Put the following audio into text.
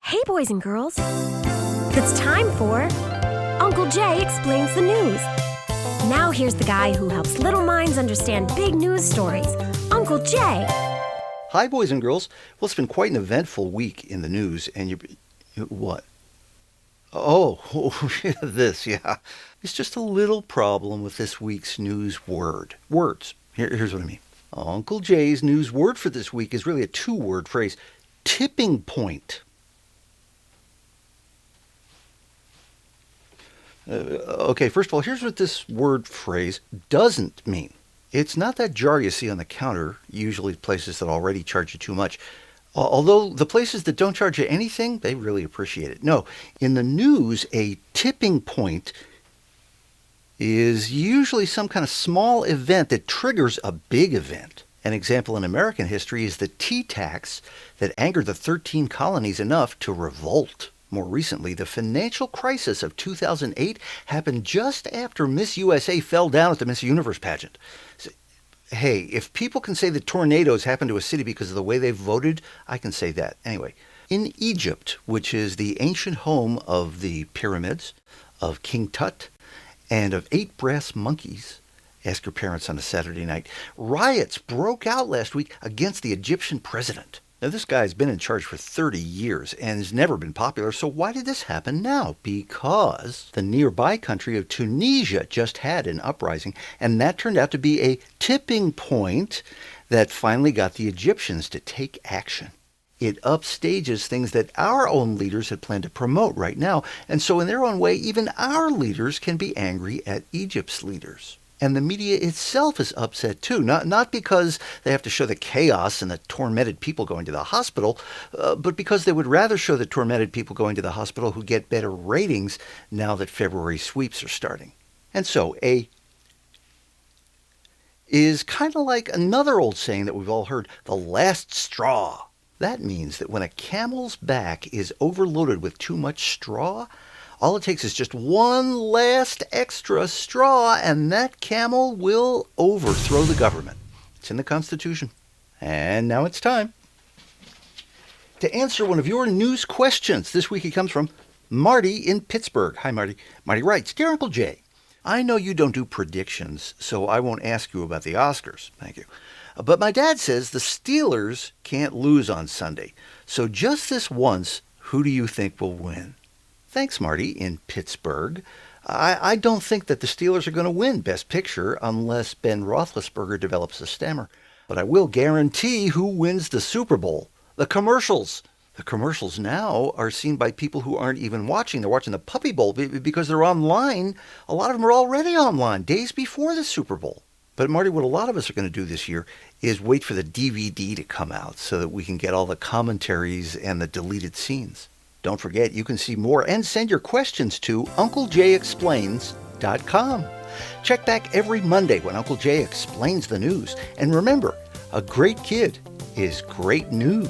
Hey, boys and girls. It's time for Uncle Jay Explains the News. Now here's the guy who helps little minds understand big news stories, Uncle Jay. Hi, boys and girls. Well, it's been quite an eventful week in the news, and what? Oh, this, yeah. It's just a little problem with this week's news words. Here's what I mean. Uncle Jay's news word for this week is really a two-word phrase, tipping point. Okay, first of all, here's what this word phrase doesn't mean. It's not that jar you see on the counter, usually places that already charge you too much. Although the places that don't charge you anything, they really appreciate it. No, in the news, a tipping point is usually some kind of small event that triggers a big event. An example in American history is the tea tax that angered the 13 colonies enough to revolt. More recently, the financial crisis of 2008 happened just after Miss USA fell down at the Miss Universe pageant. Hey, if people can say that tornadoes happen to a city because of the way they voted, I can say that. Anyway, in Egypt, which is the ancient home of the pyramids, of King Tut, and of 8 brass monkeys, ask your parents on a Saturday night, riots broke out last week against the Egyptian president. Now, this guy's been in charge for 30 years and has never been popular, so why did this happen now? Because the nearby country of Tunisia just had an uprising, and that turned out to be a tipping point that finally got the Egyptians to take action. It upstages things that our own leaders had planned to promote right now, and so in their own way, even our leaders can be angry at Egypt's leaders. And the media itself is upset too, not because they have to show the chaos and the tormented people going to the hospital, but because they would rather show the tormented people going to the hospital who get better ratings now that February sweeps are starting. And so a is kind of like another old saying that we've all heard, the last straw. That means that when a camel's back is overloaded with too much straw, all it takes is just one last extra straw, and that camel will overthrow the government. It's in the Constitution. And now it's time to answer one of your news questions. This week it comes from Marty in Pittsburgh. Hi, Marty. Marty writes, Dear Uncle Jay, I know you don't do predictions, so I won't ask you about the Oscars. Thank you. But my dad says the Steelers can't lose on Sunday. So just this once, who do you think will win? Thanks, Marty, in Pittsburgh. I don't think that the Steelers are going to win Best Picture unless Ben Roethlisberger develops a stammer. But I will guarantee who wins the Super Bowl. The commercials. The commercials now are seen by people who aren't even watching. They're watching the Puppy Bowl because they're online. A lot of them are already online days before the Super Bowl. But Marty, what a lot of us are going to do this year is wait for the DVD to come out so that we can get all the commentaries and the deleted scenes. Don't forget, you can see more and send your questions to UncleJayExplains.com. Check back every Monday when Uncle Jay explains the news. And remember, a great kid is great news.